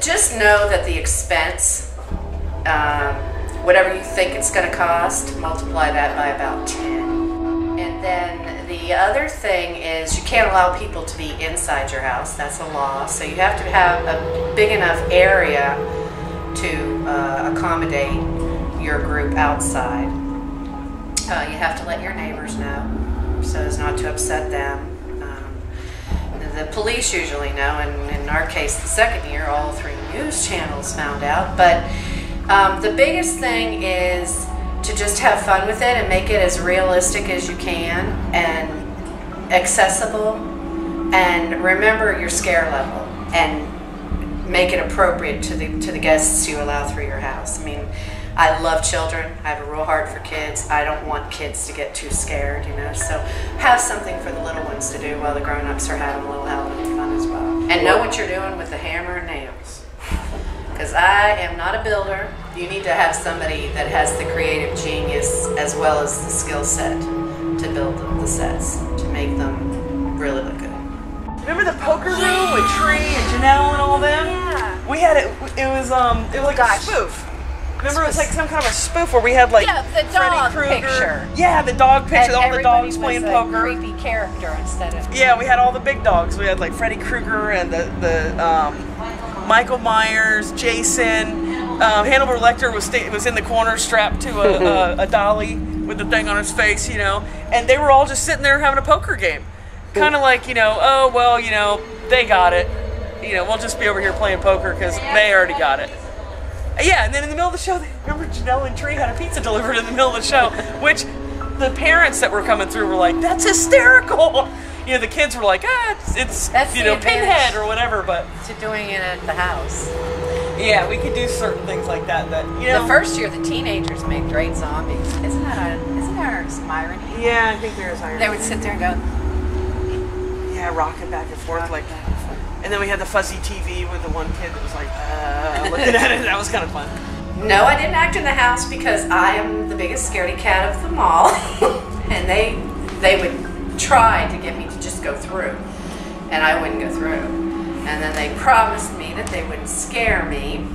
just know that the expense, whatever you think it's going to cost, multiply that by about 10. And then the other thing is you can't allow people to be inside your house. That's a law. So you have to have a big enough area to accommodate your group outside. You have to let your neighbors know so as not to upset them. The police usually know, and in our case, the second year, all 3 news channels found out. But the biggest thing is to just have fun with it and make it as realistic as you can and accessible. And remember your scare level and make it appropriate to the guests you allow through your house. I mean, I love children. I have a real heart for kids. I don't want kids to get too scared, you know. So have something for the little ones to do while the grown-ups are having a little element of fun as well. And know what you're doing with the hammer and nails. Because I am not a builder. You need to have somebody that has the creative genius as well as the skill set to build the sets, to make them really look good. Remember the poker room with Tree and Janelle and all them? Yeah. We had it was like a spoof. Remember, it was like some kind of a spoof where we had like the dog Freddy Krueger. picture. Yeah, the dog picture. And all the dogs everybody playing was poker. a creepy character instead of. Yeah, we had all the big dogs. We had like Freddy Krueger and the Michael Myers, Jason. Hannibal Lecter was in the corner strapped to a dolly with the thing on his face, you know. And they were all just sitting there having a poker game, kind of like, you know, oh well, you know, they got it. You know, we'll just be over here playing poker because they already got it. Yeah, and then in the middle of the show, remember Janelle and Tree had a pizza delivered in the middle of the show, which the parents that were coming through were like, that's hysterical. You know, the kids were like, it's you know, Pinhead or whatever, but. To doing it at the house. Yeah, we could do certain things like that, you know. The first year, the teenagers made great zombies. Isn't there some irony? Yeah, I think there is irony. They would sit there and go. Yeah, rocking back and forth like that. And then we had the fuzzy TV with the one kid that was like, looking at it. That was kind of fun. No, I didn't act in the house because I am the biggest scaredy cat of them all. And they would try to get me to just go through. And I wouldn't go through. And then they promised me that they wouldn't scare me.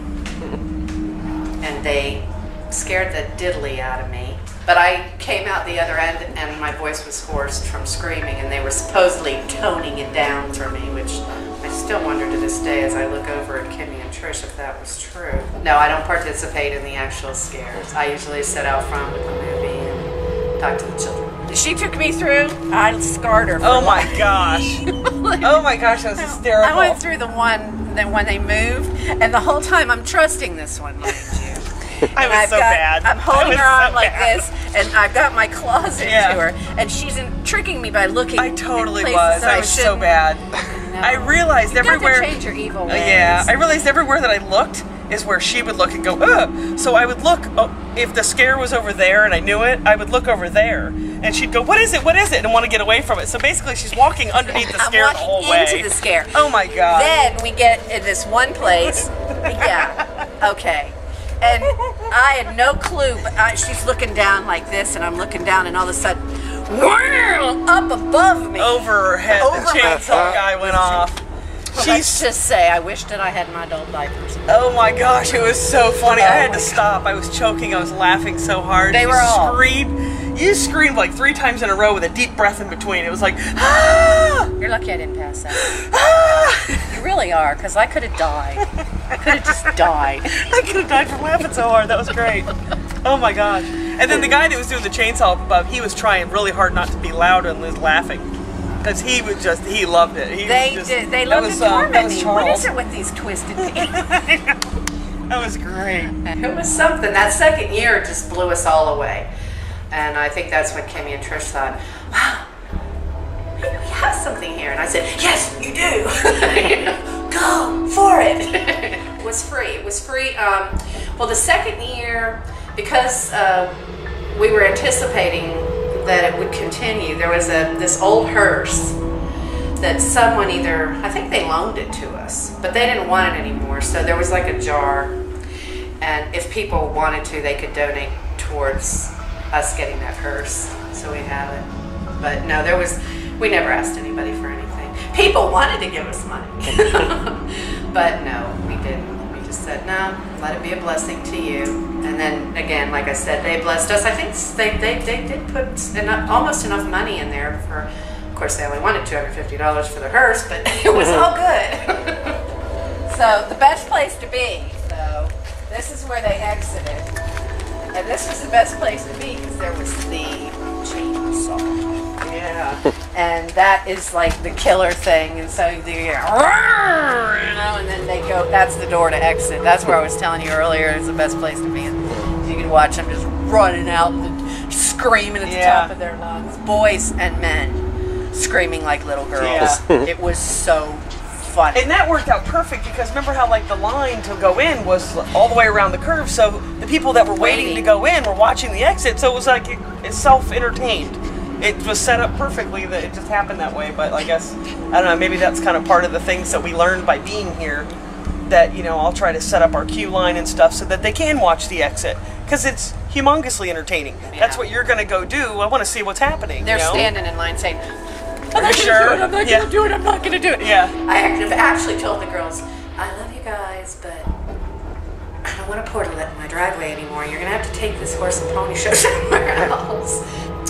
And they scared the diddly out of me. But I came out the other end and my voice was hoarse from screaming, and they were supposedly toning it down for me, which I still wonder to this day as I look over at Kimmy and Trish if that was true. No, I don't participate in the actual scares. I usually sit out front with the movie and talk to the children. She took me through, I scarred her for Oh my gosh. Oh my gosh, that was hysterical. I went through the one that when they moved, and the whole time I'm trusting this one, mind you. I was so bad. I'm holding her on like this, and I've got my claws into her, and she's tricking me by looking. I totally in was. places I was so bad. No. I realized everywhere. You have to change your evil ways. Yeah, I realized everywhere that I looked is where she would look and go, ugh. So I would look, if the scare was over there and I knew it, I would look over there. And she'd go, what is it, and want to get away from it. So basically she's walking underneath the scare the whole way. Into the scare. Oh my God. Then we get in this one place, yeah, okay. And I had no clue, but she's looking down like this, and I'm looking down, and all of a sudden, up above me. Over her head, the chainsaw guy went off. Let's just say, I wish that I had my adult diapers. Oh my gosh, it was so funny. I had to stop. I was choking. I was laughing so hard. They were all. You screamed like 3 times in a row with a deep breath in between. It was like, ah! You're lucky I didn't pass out. Ah! You really are, because I could have died. I could have just died. I could have died from laughing so hard. That was great. Oh my gosh. And then the guy that was doing the chainsaw up above, he was trying really hard not to be loud and was laughing. Because he loved it. They loved to torment me. What Charles. is it with these twisted people? That was great. It was something. That second year just blew us all away. And I think that's when Kimmy and Trish thought, wow, maybe we have something here. And I said, yes, you do. Go for it. It was free. It was free. Well, the second year, because we were anticipating that it would continue, there was this old hearse that someone I think they loaned it to us, but they didn't want it anymore. So there was like a jar. And if people wanted to, they could donate towards us getting that hearse, so we have it. But no, we never asked anybody for anything. People wanted to give us money, but no, we didn't. just said, no, let it be a blessing to you. And then again, like I said, they blessed us. I think they did put almost enough money in there for, of course they only wanted $250 for the hearse, but it was all good. So the best place to be, though, this is where they exited. And this was the best place to be because there was the chainsaw. Yeah. And that is like the killer thing. And so you hear, and then they go, that's the door to exit. That's where I was telling you earlier is the best place to be. And you can watch them just running out and screaming at the top of their lungs. Boys and men screaming like little girls. Yeah. It was so funny. And that worked out perfect because remember how like the line to go in was all the way around the curve, so the people that were waiting to go in were watching the exit, so it was like it's self-entertained. It was set up perfectly that it just happened that way, but I guess, I don't know, maybe that's kind of part of the things that we learned by being here, that, you know, I'll try to set up our queue line and stuff so that they can watch the exit, because it's humongously entertaining. Yeah. That's what you're going to go do. I want to see what's happening. They're standing in line saying, I'm not going to do it, I'm not going to do it. Yeah. I actually told the girls, I love you guys, but I don't want to portal it in my driveway anymore. You're going to have to take this horse and pony show somewhere else.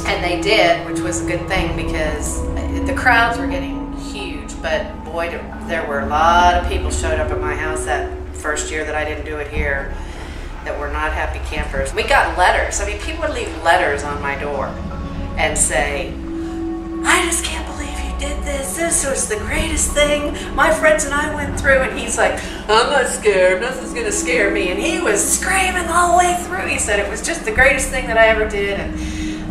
And they did, which was a good thing because the crowds were getting huge, but boy, there were a lot of people showed up at my house that first year that I didn't do it here that were not happy campers. We got letters. I mean, people would leave letters on my door and say, I just can't believe you did this. This was the greatest thing my friends and I went through. And he's like, I'm not scared. Nothing's going to scare me. And he was screaming all the way through. He said it was just the greatest thing that I ever did.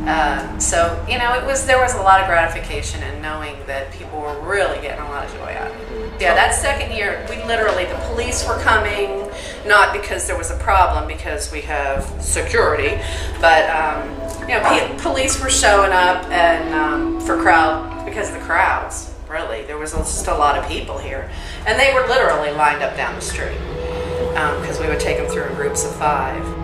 And so, you know, there was a lot of gratification in knowing that people were really getting a lot of joy out of it. Yeah, that second year, the police were coming, not because there was a problem, because we have security, but, you know, police were showing up and because of the crowds, really. There was just a lot of people here. And they were literally lined up down the street because we would take them through in groups of 5.